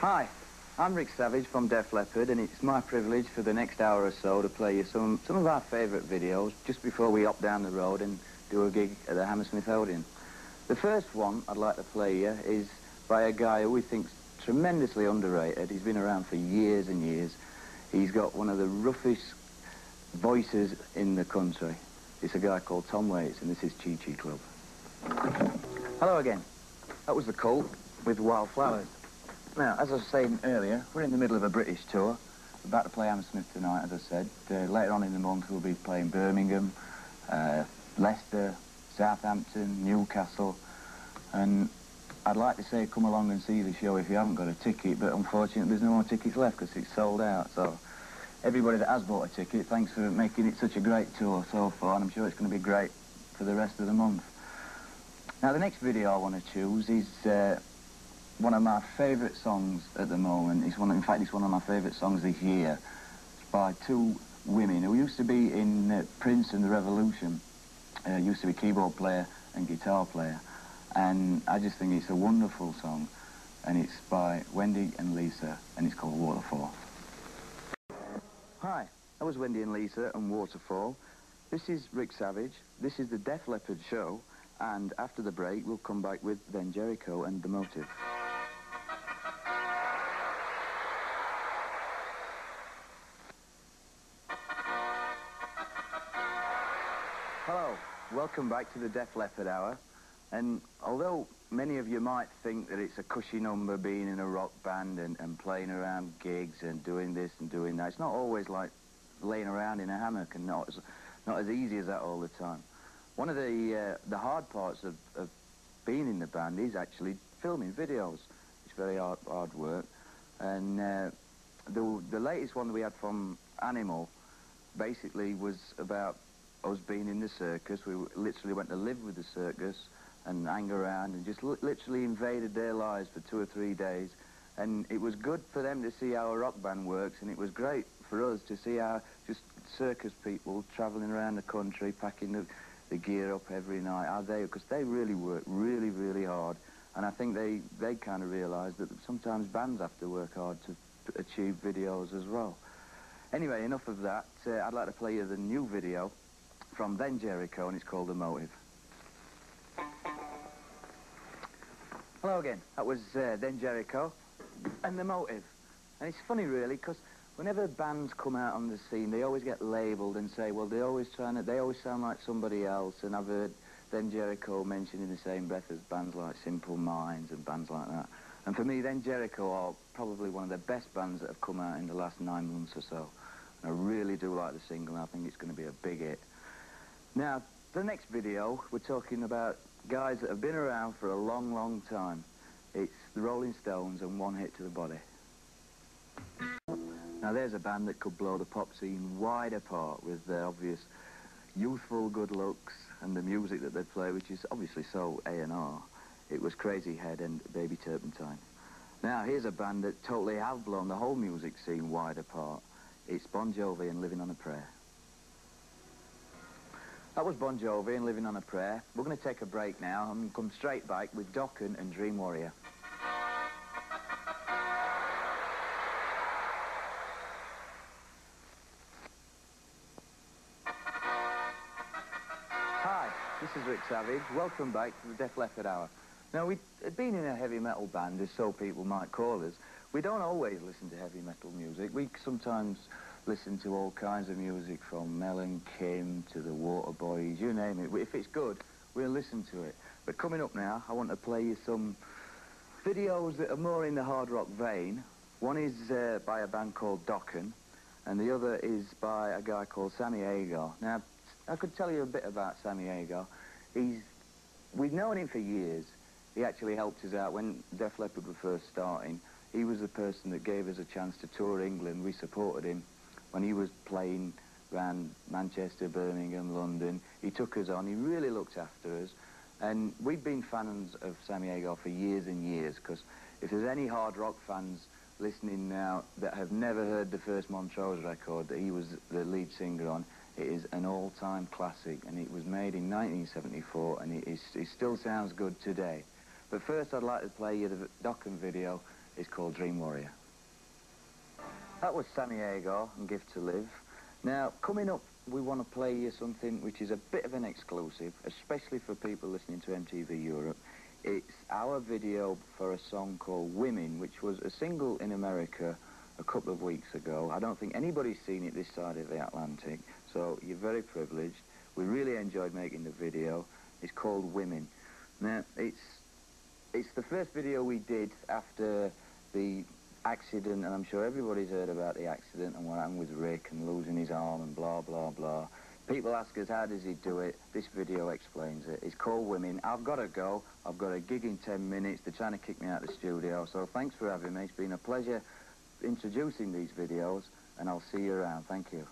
Hi, I'm Rick Savage from Def Leppard, and it's my privilege for the next hour or so to play you some of our favourite videos just before we hop down the road and do a gig at the Hammersmith Odeon. The first one I'd like to play you is by a guy who we think's tremendously underrated. He's been around for years and years. He's got one of the roughest voices in the country. It's a guy called Tom Waits, and this is Chi Chi Club. Hello again. That was The Cult with Wildflowers. Now, as I was saying earlier, we're in the middle of a British tour. We're about to play Hammersmith tonight, as I said. Later on in the month, we'll be playing Birmingham, Leicester, Southampton, Newcastle. And I'd like to say come along and see the show if you haven't got a ticket, but unfortunately there's no more tickets left because it's sold out. So everybody that has bought a ticket, thanks for making it such a great tour so far, and I'm sure it's going to be great for the rest of the month. Now, the next video I want to choose is one of my favourite songs at the moment. In fact, it's one of my favourite songs this year. It's by two women who used to be in Prince and the Revolution. Used to be keyboard player and guitar player. And I just think it's a wonderful song. And it's by Wendy and Lisa, and it's called Waterfall. Hi, that was Wendy and Lisa and Waterfall. This is Rick Savage. This is the Def Leppard show. And after the break, we'll come back with Then Jericho and The Motive. Hello, welcome back to the Def Leppard Hour. And although many of you might think that it's a cushy number being in a rock band and playing around gigs and doing this and doing that, it's not always like laying around in a hammock, and not as easy as that all the time. One of the hard parts of being in the band is actually filming videos. It's very hard work. And the latest one that we had from Animal basically was about us being in the circus. We literally went to live with the circus and hang around and just literally invaded their lives for 2 or 3 days. And it was good for them to see how a rock band works, and it was great for us to see how just circus people travelling around the country, packing the gear up every night, because they really work really, really hard. And I think they kind of realised that sometimes bands have to work hard to achieve videos as well. Anyway, enough of that. I'd like to play you the new video from Then Jericho, and it's called The Motive. Hello again. That was Then Jericho and The Motive. And it's funny, really, because whenever bands come out on the scene, they always get labelled and say, well, they always sound like somebody else. And I've heard Then Jericho mentioned in the same breath as bands like Simple Minds and bands like that. And for me, Then Jericho are probably one of the best bands that have come out in the last 9 months or so. And I really do like the single, and I think it's going to be a big hit. Now, the next video, we're talking about guys that have been around for a long, long time. It's the Rolling Stones and One Hit to the Body. Now, there's a band that could blow the pop scene wide apart with their obvious youthful good looks and the music that they play, which is obviously so A&R. It was Crazy Head and Baby Turpentine. Now, here's a band that totally have blown the whole music scene wide apart. It's Bon Jovi and Living on a Prayer. That was Bon Jovi and Living on a Prayer. We're going to take a break now and come straight back with Dokken and Dream Warrior. Hi, this is Rick Savage. Welcome back to the Def Leppard Hour. Now, we've been in a heavy metal band, as so people might call us. We don't always listen to heavy metal music. We sometimes listen to all kinds of music, from Mel and Kim to the Waterboys, you name it. If it's good, we'll listen to it. But coming up now, I want to play you some videos that are more in the hard rock vein. One is by a band called Dokken, and the other is by a guy called Sammy Hagar. Now, I could tell you a bit about Sammy Hagar. We've known him for years. He actually helped us out when Def Leppard were first starting. He was the person that gave us a chance to tour England. We supported him when he was playing around Manchester, Birmingham, London. He took us on. He really looked after us. And we've been fans of Sammy Hagar for years and years, because if there's any hard rock fans listening now that have never heard the first Montrose record that he was the lead singer on, It is an all-time classic, and it was made in 1974, and it still sounds good today. But first, I'd like to play you the Dokken video. It's called Dream Warrior. That was Santiago and Gift to Live. Now, coming up, we want to play you something which is a bit of an exclusive, especially for people listening to MTV Europe. It's our video for a song called Women, which was a single in America a couple of weeks ago. I don't think anybody's seen it this side of the Atlantic, so you're very privileged. We really enjoyed making the video. It's called Women. Now, it's the first video we did after the accident, and I'm sure everybody's heard about the accident and what happened with Rick and losing his arm and blah, blah, blah. People ask us, how does he do it? This video explains it. It's called Women. I've got to go. I've got a gig in 10 minutes. They're trying to kick me out of the studio, so thanks for having me. It's been a pleasure introducing these videos, and I'll see you around. Thank you.